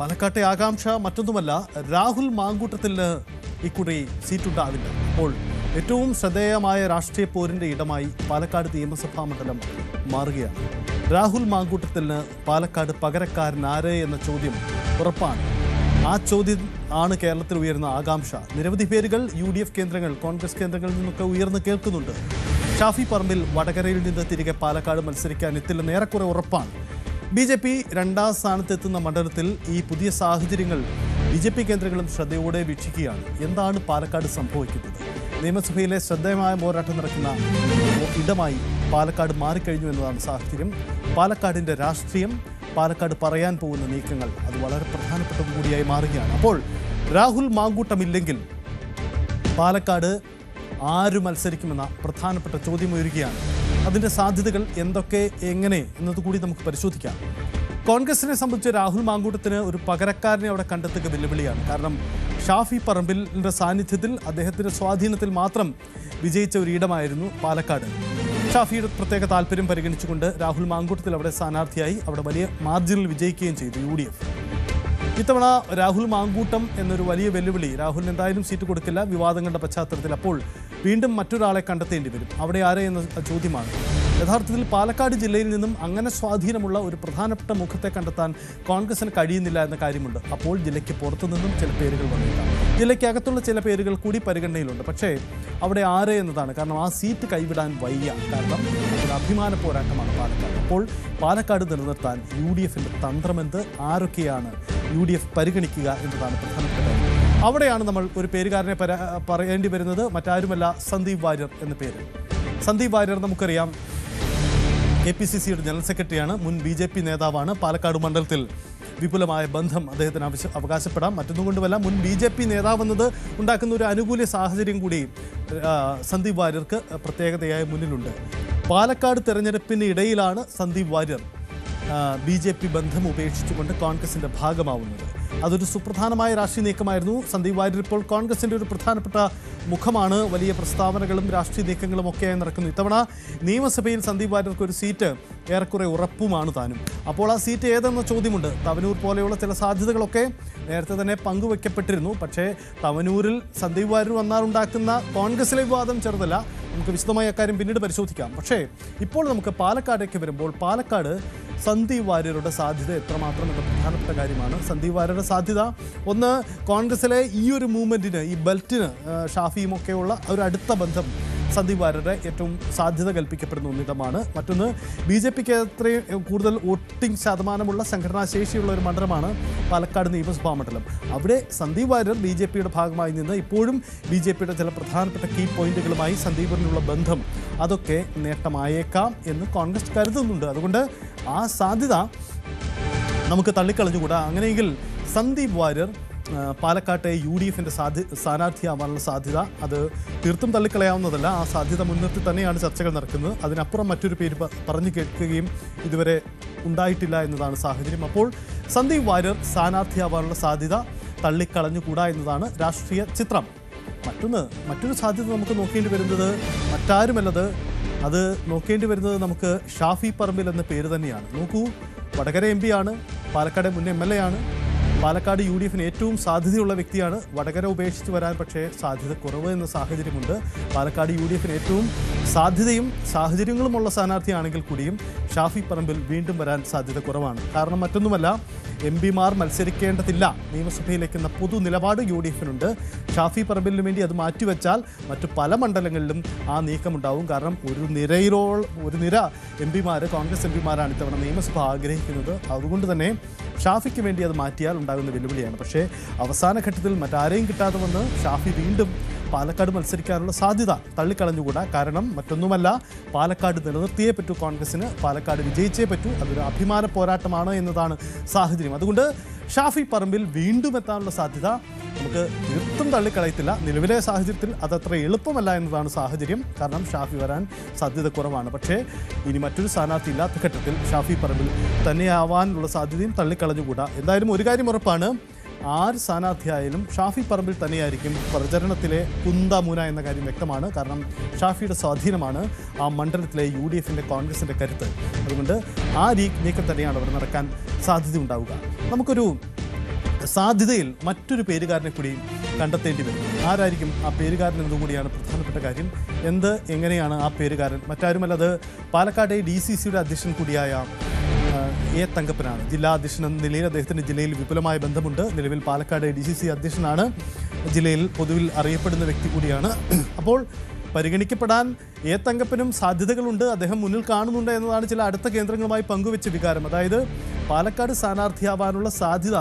പാലക്കാട്ടെ ആകാംക്ഷ മറ്റൊന്നുമല്ല, രാഹുൽ മാങ്കൂട്ടത്തിന് ഇക്കുറി സീറ്റുണ്ടാവില്ല. അപ്പോൾ ഏറ്റവും ശ്രദ്ധേയമായ രാഷ്ട്രീയ പോരിൻ്റെ ഇടമായി പാലക്കാട് നിയമസഭാ മണ്ഡലം മാറുകയാണ്. രാഹുൽ മാങ്കൂട്ടത്തിന് പാലക്കാട് പകരക്കാരൻ ആര് എന്ന ചോദ്യം ഉറപ്പാണ്. ആ ചോദ്യം ആണ് കേരളത്തിൽ ഉയർന്ന ആകാംക്ഷ. നിരവധി പേരുകൾ UDF കേന്ദ്രങ്ങൾ, കോൺഗ്രസ് കേന്ദ്രങ്ങളിൽ നിന്നൊക്കെ ഉയർന്നു കേൾക്കുന്നുണ്ട്. ഷാഫി പറമ്പിൽ വടകരയിൽ നിന്ന് തിരികെ പാലക്കാട് മത്സരിക്കാൻ എത്തില്ലെന്ന് ഏറെക്കുറെ ഉറപ്പാണ്. BJP രണ്ടാം സ്ഥാനത്തെത്തുന്ന മണ്ഡലത്തിൽ ഈ പുതിയ സാഹചര്യങ്ങൾ BJP കേന്ദ്രങ്ങളും ശ്രദ്ധയോടെ വീക്ഷിക്കുകയാണ്. എന്താണ് പാലക്കാട് സംഭവിക്കുന്നത്? നിയമസഭയിലെ ശ്രദ്ധേയമായ പോരാട്ടം നടക്കുന്ന ഇടമായി പാലക്കാട് മാറിക്കഴിഞ്ഞു എന്നതാണ് സാഹചര്യം. പാലക്കാടിൻ്റെ രാഷ്ട്രീയം, പാലക്കാട് പറയാൻ പോകുന്ന നീക്കങ്ങൾ, അത് വളരെ പ്രധാനപ്പെട്ടതും കൂടിയായി മാറുകയാണ്. അപ്പോൾ രാഹുൽ മാങ്കൂട്ടമില്ലെങ്കിൽ പാലക്കാട് ആര് മത്സരിക്കുമെന്ന പ്രധാനപ്പെട്ട ചോദ്യം ഉയരുകയാണ്. അതിൻ്റെ സാധ്യതകൾ എന്തൊക്കെ, എങ്ങനെ എന്നതുകൂടി നമുക്ക് പരിശോധിക്കാം. കോൺഗ്രസിനെ സംബന്ധിച്ച് രാഹുൽ മാങ്കൂട്ടത്തിന് ഒരു പകരക്കാരനെ അവിടെ കണ്ടെത്തുക വെല്ലുവിളിയാണ്. കാരണം ഷാഫി പറമ്പിലിൻ്റെ സാന്നിധ്യത്തിൽ, അദ്ദേഹത്തിൻ്റെ സ്വാധീനത്തിൽ മാത്രം വിജയിച്ച ഒരു ഇടമായിരുന്നു പാലക്കാട്. ഷാഫിയുടെ പ്രത്യേക താല്പര്യം പരിഗണിച്ചുകൊണ്ട് രാഹുൽ മാങ്കൂട്ടത്തിൽ അവിടെ സ്ഥാനാർത്ഥിയായി അവിടെ വലിയ മാർജിനിൽ വിജയിക്കുകയും ചെയ്തു UDF. ഇത്തവണ രാഹുൽ മാങ്കൂട്ടം എന്നൊരു വലിയ വെല്ലുവിളി. രാഹുലിന് എന്തായാലും സീറ്റ് കൊടുക്കില്ല വിവാദങ്ങളുടെ പശ്ചാത്തലത്തിൽ. അപ്പോൾ വീണ്ടും മറ്റൊരാളെ കണ്ടെത്തേണ്ടി വരും. അവിടെ ആരെ എന്ന ചോദ്യമാണ്. യഥാർത്ഥത്തിൽ പാലക്കാട് ജില്ലയിൽ നിന്നും അങ്ങനെ സ്വാധീനമുള്ള ഒരു പ്രധാനപ്പെട്ട മുഖത്തെ കണ്ടെത്താൻ കോൺഗ്രസിന് കഴിയുന്നില്ല എന്ന കാര്യമുണ്ട്. അപ്പോൾ ജില്ലയ്ക്ക് പുറത്തു നിന്നും ചില പേരുകൾ വന്നേക്കാം. ജില്ലയ്ക്കകത്തുള്ള ചില പേരുകൾ കൂടി പരിഗണനയിലുണ്ട്. പക്ഷേ അവിടെ ആര് എന്നതാണ്. കാരണം ആ സീറ്റ് കൈവിടാൻ വയ്യ. കാരണം ഒരു അഭിമാന പോരാട്ടമാണ് പാലക്കാട്. അപ്പോൾ പാലക്കാട് നിലനിർത്താൻ UDFിൻ്റെ തന്ത്രമെന്ത്, ആരൊക്കെയാണ് UDF പരിഗണിക്കുക എന്നതാണ് പ്രധാനപ്പെട്ട കാര്യം. അവിടെയാണ് നമ്മൾ ഒരു പേരുകാരനെ പറയേണ്ടി വരുന്നത്. മറ്റാരുമല്ല, സന്ദീപ് വാര്യർ എന്ന പേര്. സന്ദീപ് വാര്യർ നമുക്കറിയാം, KPCCയുടെ ജനറൽ സെക്രട്ടറിയാണ്, മുൻ BJP നേതാവാണ്. പാലക്കാട് മണ്ഡലത്തിൽ വിപുലമായ ബന്ധം അദ്ദേഹത്തിന് അവകാശപ്പെടാം. മറ്റൊന്നും കൊണ്ടുമല്ല, മുൻ BJP നേതാവെന്നത് ഉണ്ടാക്കുന്ന ഒരു അനുകൂല സാഹചര്യം കൂടി സന്ദീപ് വാര്യർക്ക് പ്രത്യേകതയായി മുന്നിലുണ്ട്. പാലക്കാട് തെരഞ്ഞെടുപ്പിന് ഇടയിലാണ് സന്ദീപ് വാര്യർ BJP ബന്ധം ഉപേക്ഷിച്ചുകൊണ്ട് കോൺഗ്രസിൻ്റെ ഭാഗമാവുന്നത്. അതൊരു സുപ്രധാനമായ രാഷ്ട്രീയ നീക്കമായിരുന്നു. സന്ദീപ് വാര്യർ ഇപ്പോൾ കോൺഗ്രസിൻ്റെ ഒരു പ്രധാനപ്പെട്ട മുഖമാണ്. വലിയ പ്രസ്താവനകളും രാഷ്ട്രീയ നീക്കങ്ങളും ഒക്കെയായി നടക്കുന്നു. ഇത്തവണ നിയമസഭയിൽ സന്ദീപ് വാര്യർക്ക് ഒരു സീറ്റ് ഏറെക്കുറെ ഉറപ്പുമാണ് താനും. അപ്പോൾ ആ സീറ്റ് ഏതെന്ന ചോദ്യമുണ്ട്. തവനൂർ പോലെയുള്ള ചില സാധ്യതകളൊക്കെ നേരത്തെ തന്നെ പങ്കുവയ്ക്കപ്പെട്ടിരുന്നു. പക്ഷേ തവനൂരിൽ സന്ദീപ് വാര്യർ വന്നാലുണ്ടാക്കുന്ന കോൺഗ്രസിലെ വിവാദം ചെറുതല്ല. നമുക്ക് വിശദമായി അക്കാര്യം പിന്നീട് പരിശോധിക്കാം. പക്ഷേ ഇപ്പോൾ നമുക്ക് പാലക്കാടേക്ക് വരുമ്പോൾ പാലക്കാട് സന്ദീപ് വാര്യരുടെ സാധ്യത എത്രമാത്രം എന്ന പ്രധാനപ്പെട്ട കാര്യമാണ്. സന്ദീപ് വാര്യരുടെ സാധ്യത ഒന്ന്, കോൺഗ്രസിലെ ഈ ഒരു മൂവ്മെൻറ്റിന്, ഈ ബെൽറ്റിന് ഷാഫിയുമൊക്കെയുള്ള ഒരു അടുത്ത ബന്ധം സന്ദീപ് വാര്യരുടെ ഏറ്റവും സാധ്യത കൽപ്പിക്കപ്പെടുന്ന ഒന്നിടമാണ്. മറ്റൊന്ന്, BJPക്ക് അത്രയും കൂടുതൽ വോട്ടിംഗ് ശതമാനമുള്ള സംഘടനാശേഷിയുള്ള ഒരു മണ്ഡലമാണ് പാലക്കാട് നിയമസഭാ മണ്ഡലം. അവിടെ സന്ദീപ് വാര്യർ BJPയുടെ ഭാഗമായി നിന്ന് ഇപ്പോഴും BJPയുടെ ചില പ്രധാനപ്പെട്ട കീ പോയിന്റുകളുമായി സന്ദീപിനുള്ള ബന്ധം, അതൊക്കെ നേട്ടമായേക്കാം എന്ന് കോൺഗ്രസ് കരുതുന്നുണ്ട്. അതുകൊണ്ട് ആ സാധ്യത നമുക്ക് തള്ളിക്കളഞ്ഞുകൂടാ. അങ്ങനെയെങ്കിൽ സന്ദീപ് വാര്യർ പാലക്കാട്ടെ UDFിൻ്റെ സ്ഥാനാർത്ഥിയാവാനുള്ള സാധ്യത അത് തീർത്തും തള്ളിക്കളയാവുന്നതല്ല. ആ സാധ്യത മുൻനിർത്തി തന്നെയാണ് ചർച്ചകൾ നടക്കുന്നത്. അതിനപ്പുറം മറ്റൊരു പേര് പറഞ്ഞു കേൾക്കുകയും ഇതുവരെ ഉണ്ടായിട്ടില്ല എന്നതാണ് സാഹചര്യം. അപ്പോൾ സന്ദീപ് വാര്യർ സ്ഥാനാർത്ഥിയാവാനുള്ള സാധ്യത തള്ളിക്കളഞ്ഞുകൂടാ എന്നതാണ് രാഷ്ട്രീയ ചിത്രം. മറ്റൊരു സാധ്യത നമുക്ക് നോക്കേണ്ടി വരുന്നത് മറ്റാരുമല്ലത്, അത് നോക്കേണ്ടി വരുന്നത് നമുക്ക് ഷാഫി പറമ്പിൽ എന്ന പേര് തന്നെയാണ്. നോക്കൂ, വടകര MP ആണ്, പാലക്കാട് മുൻ MLA ആണ്, പാലക്കാട് UDFിന് ഏറ്റവും സാധ്യതയുള്ള വ്യക്തിയാണ്. വടകര ഉപേക്ഷിച്ച് വരാൻ പക്ഷേ സാധ്യത കുറവ് എന്ന സാഹചര്യമുണ്ട്. പാലക്കാട് UDFിന് ഏറ്റവും സാധ്യതയും സാഹചര്യങ്ങളുമുള്ള സ്ഥാനാർത്ഥിയാണെങ്കിൽ കൂടിയും ഷാഫി പറമ്പിൽ വീണ്ടും വരാൻ സാധ്യത കുറവാണ്. കാരണം മറ്റൊന്നുമല്ല, MP മാർ മത്സരിക്കേണ്ടതില്ല നിയമസഭയിലേക്കെന്ന പൊതു നിലപാട് UDFിനുണ്ട്. ഷാഫി പറമ്പിലിന് വേണ്ടി അത് മാറ്റിവെച്ചാൽ മറ്റു പല മണ്ഡലങ്ങളിലും ആ നീക്കമുണ്ടാവും. കാരണം ഒരു നിര MP മാർ, കോൺഗ്രസ് MP മാരാണ് ഇത്തവണ നിയമസഭ ആഗ്രഹിക്കുന്നത്. അതുകൊണ്ട് തന്നെ ഷാഫിക്ക് വേണ്ടി അത് മാറ്റിയാൽ ഉണ്ടാകുന്ന വെല്ലുവിളിയാണ്. പക്ഷേ അവസാന ഘട്ടത്തിൽ മറ്റാരെയും കിട്ടാതെ വന്ന് ഷാഫി വീണ്ടും പാലക്കാട് മത്സരിക്കാനുള്ള സാധ്യത തള്ളിക്കളഞ്ഞുകൂടാ. കാരണം മറ്റൊന്നുമല്ല, പാലക്കാട് നിലനിർത്തിയേ പറ്റൂ കോൺഗ്രസിന്, പാലക്കാട് വിജയിച്ചേ പറ്റൂ. അതൊരു അഭിമാന പോരാട്ടമാണ് എന്നതാണ് സാഹചര്യം. അതുകൊണ്ട് ഷാഫി പറമ്പിൽ വീണ്ടും എത്താനുള്ള സാധ്യത നമുക്ക് തീർത്തും തള്ളിക്കളയത്തില്ല. നിലവിലെ സാഹചര്യത്തിൽ അതത്ര എളുപ്പമല്ല എന്നതാണ് സാഹചര്യം. കാരണം ഷാഫി വരാൻ സാധ്യത കുറവാണ്. പക്ഷേ ഇനി മറ്റൊരു സ്ഥാനാർത്ഥി ഇല്ലാത്ത ഘട്ടത്തിൽ ഷാഫി പറമ്പിൽ തന്നെയാവാനുള്ള സാധ്യതയും തള്ളിക്കളഞ്ഞുകൂടാ. എന്തായാലും ഒരു കാര്യം ഉറപ്പാണ്, ആര് സ്ഥാനാർത്ഥിയായാലും ഷാഫി പറമ്പിൽ തന്നെയായിരിക്കും പ്രചരണത്തിലെ കുന്തമുന എന്ന കാര്യം വ്യക്തമാണ്. കാരണം ഷാഫിയുടെ സ്വാധീനമാണ് ആ മണ്ഡലത്തിലെ UDFിൻ്റെ കോൺഗ്രസിൻ്റെ കരുത്ത്. അതുകൊണ്ട് ആ നീക്കം തന്നെയാണ് അവിടെ നടക്കാൻ സാധ്യത ഉണ്ടാവുക. നമുക്കൊരു സാധ്യതയിൽ മറ്റൊരു പേരുകാരനെ കൂടി കണ്ടെത്തേണ്ടി വരും. ആരായിരിക്കും ആ പേരുകാരൻ എന്നതുകൂടിയാണ് പ്രധാനപ്പെട്ട കാര്യം. എങ്ങനെയാണ് ആ പേരുകാരൻ? മറ്റാരുമല്ല, അത് പാലക്കാട് DCCയുടെ അധ്യക്ഷൻ കൂടിയായ എ തങ്കപ്പനാണ്. ജില്ലാ അധ്യക്ഷൻ എന്ന നിലയിൽ അദ്ദേഹത്തിന് ജില്ലയിൽ വിപുലമായ ബന്ധമുണ്ട്. നിലവിൽ പാലക്കാട് DCC അധ്യക്ഷനാണ്. ജില്ലയിൽ പൊതുവിൽ അറിയപ്പെടുന്ന വ്യക്തി കൂടിയാണ്. അപ്പോൾ പരിഗണിക്കപ്പെടാൻ എ തങ്കപ്പനും സാധ്യതകളുണ്ട്, അദ്ദേഹം മുന്നിൽ കാണുന്നുണ്ട് എന്നതാണ് ചില അടുത്ത കേന്ദ്രങ്ങളുമായി പങ്കുവെച്ച വികാരം. അതായത് പാലക്കാട് സ്ഥാനാർത്ഥിയാവാനുള്ള സാധ്യത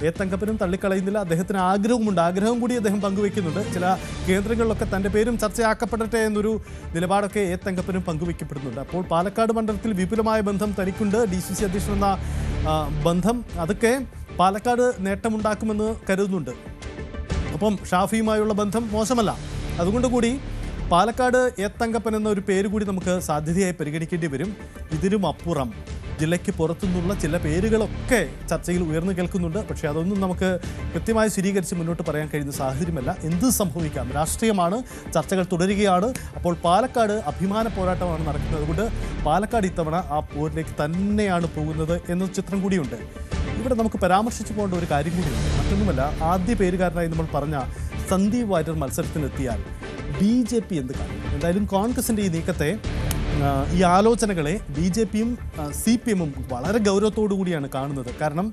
എ തങ്കപ്പനും തള്ളിക്കളയുന്നില്ല. അദ്ദേഹത്തിന് ആഗ്രഹം കൂടി അദ്ദേഹം പങ്കുവെക്കുന്നുണ്ട്. ചില കേന്ദ്രങ്ങളിലൊക്കെ തൻ്റെ പേരും ചർച്ചയാക്കപ്പെടട്ടെ എന്നൊരു നിലപാടൊക്കെ എ തങ്കപ്പനും പങ്കുവെക്കപ്പെടുന്നുണ്ട്. അപ്പോൾ പാലക്കാട് മണ്ഡലത്തിൽ വിപുലമായ ബന്ധം തനിക്കുണ്ട്. DCC അധ്യക്ഷൻ എന്ന ബന്ധം അതൊക്കെ പാലക്കാട് നേട്ടമുണ്ടാക്കുമെന്ന് കരുതുന്നുണ്ട്. അപ്പം ഷാഫിയുമായുള്ള ബന്ധം മോശമല്ല. അതുകൊണ്ട് കൂടി പാലക്കാട് എ തങ്കപ്പൻ എന്ന ഒരു പേര് കൂടി നമുക്ക് സാധ്യതയായി പരിഗണിക്കേണ്ടി വരും. ഇതിനും അപ്പുറം ജില്ലയ്ക്ക് പുറത്തുനിന്നുള്ള ചില പേരുകളൊക്കെ ചർച്ചയിൽ ഉയർന്നു കേൾക്കുന്നുണ്ട്. പക്ഷേ അതൊന്നും നമുക്ക് കൃത്യമായി സ്ഥിരീകരിച്ച് മുന്നോട്ട് പറയാൻ കഴിയുന്ന സാഹചര്യമല്ല. എന്ത് സംഭവിക്കാം, രാഷ്ട്രീയമാണ്, ചർച്ചകൾ തുടരുകയാണ്. അപ്പോൾ പാലക്കാട് അഭിമാന പോരാട്ടമാണ് നടക്കുന്നത്. അതുകൊണ്ട് പാലക്കാട് ഇത്തവണ ആ പോരിലേക്ക് തന്നെയാണ് പോകുന്നത് എന്ന ചിത്രം കൂടിയുണ്ട്. ഇവിടെ നമുക്ക് പരാമർശിച്ചു പോകേണ്ട ഒരു കാര്യം കൂടിയുണ്ട്. മറ്റൊന്നുമല്ല, ആദ്യ പേരുകാരനായി നമ്മൾ പറഞ്ഞ സന്ദീപ് വാര്യർ മത്സരത്തിനെത്തിയാൽ BJP എന്ത് കാണും? എന്തായാലും കോൺഗ്രസിൻ്റെ ഈ നീക്കത്തെ, ഈ ആലോചനകളെ BJPയും CPMും വളരെ ഗൗരവത്തോടു കൂടിയാണ് കാണുന്നത്. കാരണം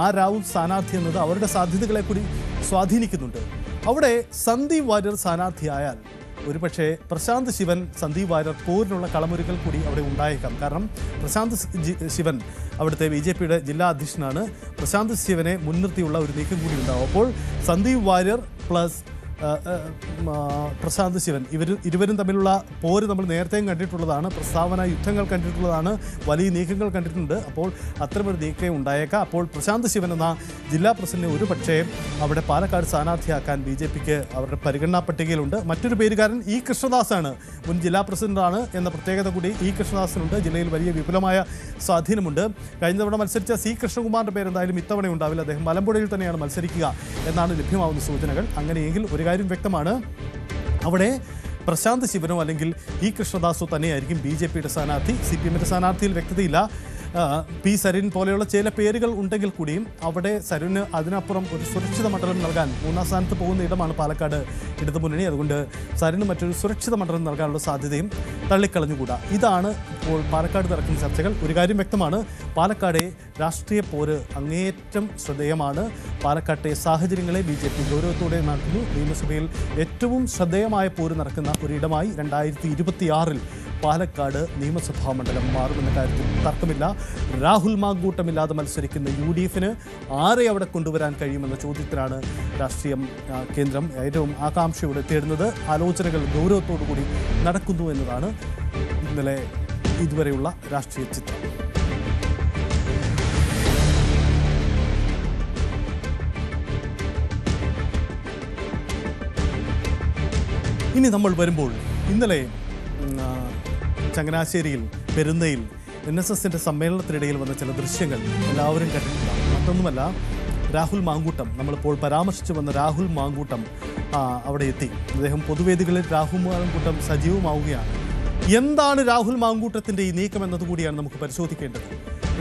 ആ രാഹുൽ സ്ഥാനാർത്ഥി എന്നത് അവരുടെ സാധ്യതകളെ കൂടി സ്വാധീനിക്കുന്നുണ്ട്. അവിടെ സന്ദീപ് വാര്യർ സ്ഥാനാർത്ഥിയായാൽ ഒരുപക്ഷെ പ്രശാന്ത് ശിവൻ സന്ദീപ് വാര്യർ പോരിനുള്ള കളമൊരുക്കൽ കൂടി അവിടെ ഉണ്ടായേക്കാം. കാരണം പ്രശാന്ത് ശിവൻ അവിടുത്തെ BJPയുടെ ജില്ലാ അധ്യക്ഷനാണ്. പ്രശാന്ത് ശിവനെ മുൻനിർത്തിയുള്ള ഒരു നീക്കം കൂടി ഉണ്ടാവും. അപ്പോൾ സന്ദീപ് വാര്യർ പ്ലസ് പ്രശാന്ത് ശിവൻ ഇരുവരും തമ്മിലുള്ള പോര് നമ്മൾ നേരത്തെയും കണ്ടിട്ടുള്ളതാണ്. പ്രസ്താവന യുദ്ധങ്ങൾ കണ്ടിട്ടുള്ളതാണ്, വലിയ നീക്കങ്ങൾ കണ്ടിട്ടുണ്ട്. അപ്പോൾ അത്തരമൊരു നീക്കം ഉണ്ടായേക്കാം. അപ്പോൾ പ്രശാന്ത് ശിവൻ എന്ന ജില്ലാ പ്രസിഡന്റിനെ ഒരു പക്ഷേ അവിടെ പാലക്കാട് സ്ഥാനാർത്ഥിയാക്കാൻ BJPക്ക് അവരുടെ പരിഗണനാ പട്ടികയിലുണ്ട്. മറ്റൊരു പേരുകാരൻ E കൃഷ്ണദാസാണ്. മുൻ ജില്ലാ പ്രസിഡന്റാണ് എന്ന പ്രത്യേകത കൂടി E കൃഷ്ണദാസിനുണ്ട്. ജില്ലയിൽ വലിയ വിപുലമായ സ്വാധീനമുണ്ട്. കഴിഞ്ഞ തവണ മത്സരിച്ച C കൃഷ്ണകുമാറിൻ്റെ പേര് എന്തായാലും ഇത്തവണ ഉണ്ടാവില്ല. അദ്ദേഹം മലമ്പുഴയിൽ തന്നെയാണ് മത്സരിക്കുക എന്നാണ് ലഭ്യമാവുന്ന സൂചനകൾ. അങ്ങനെയെങ്കിൽ ഒരു കാര്യം വ്യക്തമാണ്, അവിടെ പ്രശാന്ത് ശിവനോ അല്ലെങ്കിൽ E കൃഷ്ണദാസോ തന്നെയായിരിക്കും BJPയുടെ സ്ഥാനാർത്ഥി. CPMൻ്റെ സ്ഥാനാർത്ഥിയിൽ വ്യക്തതയില്ല. P സരിൻ പോലെയുള്ള ചില പേരുകൾ ഉണ്ടെങ്കിൽ കൂടിയും അവിടെ സരിന് അതിനപ്പുറം ഒരു സുരക്ഷിത മണ്ഡലം നൽകാൻ, മൂന്നാം സ്ഥാനത്ത് പോകുന്ന ഇടമാണ് പാലക്കാട് ഇടതുമുന്നണി. അതുകൊണ്ട് സരിന് മറ്റൊരു സുരക്ഷിത മണ്ഡലം നൽകാനുള്ള സാധ്യതയും തള്ളിക്കളഞ്ഞുകൂടാ. ഇതാണ് ഇപ്പോൾ പാലക്കാട് നടക്കുന്ന ചർച്ചകൾ. ഒരു കാര്യം വ്യക്തമാണ്, പാലക്കാടെ രാഷ്ട്രീയ പോര് അങ്ങേയറ്റം ശ്രദ്ധേയമാണ്. പാലക്കാട്ടെ സാഹചര്യങ്ങളെ BJP ഗൗരവത്തോടെ നടത്തുന്നു. നിയമസഭയിൽ ഏറ്റവും ശ്രദ്ധേയമായ പോര് നടക്കുന്ന ഒരിടമായി 2026 പാലക്കാട് നിയമസഭാ മണ്ഡലം മാറുമെന്ന കാര്യത്തിൽ തർക്കമില്ല. രാഹുൽ മാങ്കൂട്ടമില്ലാതെ മത്സരിക്കുന്ന UDFന് ആരെ അവിടെ കൊണ്ടുവരാൻ കഴിയുമെന്ന ചോദ്യത്തിലാണ് രാഷ്ട്രീയം കേന്ദ്രം ഏറ്റവും ആകാംക്ഷയോടെ തേടുന്നത്. ആലോചനകൾ ഗൗരവത്തോടു കൂടി നടക്കുന്നു എന്നതാണ് ഇന്നലെ ഇതുവരെയുള്ള രാഷ്ട്രീയ ചിത്രം. ഇനി നമ്മൾ വരുമ്പോൾ ഇന്നലെ ചങ്ങനാശ്ശേരിയിൽ പെരുന്നയിൽ NSSൻ്റെ സമ്മേളനത്തിനിടയിൽ വന്ന ചില ദൃശ്യങ്ങൾ എല്ലാവരും കണ്ടിട്ടുണ്ടാകും. മറ്റൊന്നുമല്ല, രാഹുൽ മാങ്കൂട്ടം, നമ്മളിപ്പോൾ പരാമർശിച്ചു വന്ന രാഹുൽ മാങ്കൂട്ടം അവിടെ എത്തി. അദ്ദേഹം പൊതുവേദികളിൽ രാഹുൽ മാങ്കൂട്ടം സജീവമാവുകയാണ്. എന്താണ് രാഹുൽ മാങ്കൂട്ടത്തിൻ്റെ ഈ നീക്കം എന്നതുകൂടിയാണ് നമുക്ക് പരിശോധിക്കേണ്ടത്.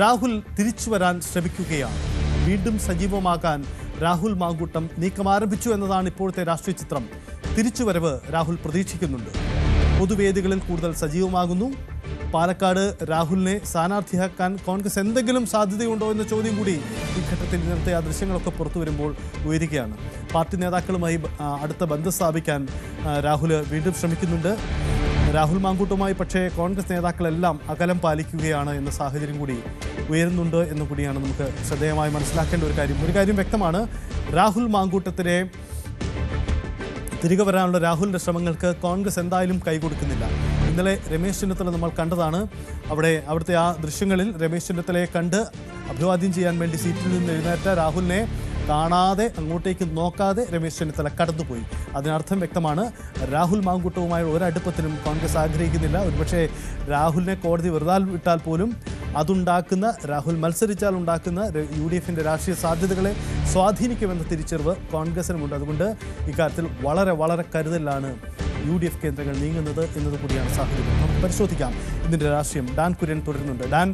രാഹുൽ തിരിച്ചു വരാൻ ശ്രമിക്കുകയാണ്. വീണ്ടും സജീവമാക്കാൻ രാഹുൽ മാങ്കൂട്ടം നീക്കം ആരംഭിച്ചു എന്നതാണ് ഇപ്പോഴത്തെ രാഷ്ട്രീയ ചിത്രം. തിരിച്ചുവരവ് രാഹുൽ പ്രതീക്ഷിക്കുന്നുണ്ട്. പൊതുവേദികളിൽ കൂടുതൽ സജീവമാകുന്നു. പാലക്കാട് രാഹുലിനെ സ്ഥാനാർത്ഥിയാക്കാൻ കോൺഗ്രസ് എന്തെങ്കിലും സാധ്യതയുണ്ടോ എന്ന ചോദ്യം കൂടി ഈ ഘട്ടത്തിൽ ഇന്നത്തെ ആ ദൃശ്യങ്ങളൊക്കെ പുറത്തു വരുമ്പോൾ ഉയരുകയാണ്. പാർട്ടി നേതാക്കളുമായി അടുത്ത ബന്ധം സ്ഥാപിക്കാൻ രാഹുൽ വീണ്ടും ശ്രമിക്കുന്നുണ്ട്. രാഹുൽ മാങ്കൂട്ടുമായി പക്ഷേ കോൺഗ്രസ് നേതാക്കളെല്ലാം അകലം പാലിക്കുകയാണ് എന്ന സാഹചര്യം കൂടി ഉയരുന്നുണ്ട് എന്ന് കൂടിയാണ് നമുക്ക് ശ്രദ്ധേയമായി മനസ്സിലാക്കേണ്ട ഒരു കാര്യം. ഒരു കാര്യം വ്യക്തമാണ്, രാഹുൽ മാങ്കൂട്ടത്തിനെ തിരികെ വരാനുള്ള രാഹുലിൻ്റെ ശ്രമങ്ങൾക്ക് കോൺഗ്രസ് എന്തായാലും കൈകൊടുക്കുന്നില്ല. ഇന്നലെ രമേശ് ചെന്നിത്തല നമ്മൾ കണ്ടതാണ്. അവിടുത്തെ ആ ദൃശ്യങ്ങളിൽ രമേശ് ചെന്നിത്തലയെ കണ്ട് അഭിവാദ്യം ചെയ്യാൻ വേണ്ടി സീറ്റിൽ നിന്ന് എഴുന്നേറ്റ രാഹുലിനെ കാണാതെ, അങ്ങോട്ടേക്ക് നോക്കാതെ രമേശ് ചെന്നിത്തല കടന്നുപോയി. അതിനർത്ഥം വ്യക്തമാണ്, രാഹുൽ മാങ്കൂട്ടവുമായ ഒരടുപ്പത്തിനും കോൺഗ്രസ് ആഗ്രഹിക്കുന്നില്ല. ഒരുപക്ഷെ രാഹുലിനെ കോടതി വെറുതെ വിട്ടാൽ പോലും അതുണ്ടാക്കുന്ന, രാഹുൽ മത്സരിച്ചാൽ ഉണ്ടാക്കുന്ന UDFൻ്റെ രാഷ്ട്രീയ സാധ്യതകളെ സ്വാധീനിക്കുമെന്ന തിരിച്ചറിവ് കോൺഗ്രസിനുമുണ്ട്. അതുകൊണ്ട് ഇക്കാര്യത്തിൽ വളരെ വളരെ കരുതലാണ് UDF കേന്ദ്രങ്ങൾ നീങ്ങുന്നത് എന്നതുകൂടിയാണ് സാഹചര്യം. നമുക്ക് പരിശോധിക്കാം ഇതിൻ്റെ രാഷ്ട്രീയം. ഡാൻ കുര്യൻ തുടരുന്നുണ്ട്. ഡാൻ,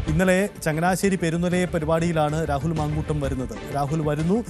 ഇന്നലെ ചങ്ങനാശ്ശേരി പെരുന്നലയെ പരിപാടിയിലാണ് രാഹുൽ മാങ്കൂട്ടം വരുന്നത്. രാഹുൽ വരുന്നു.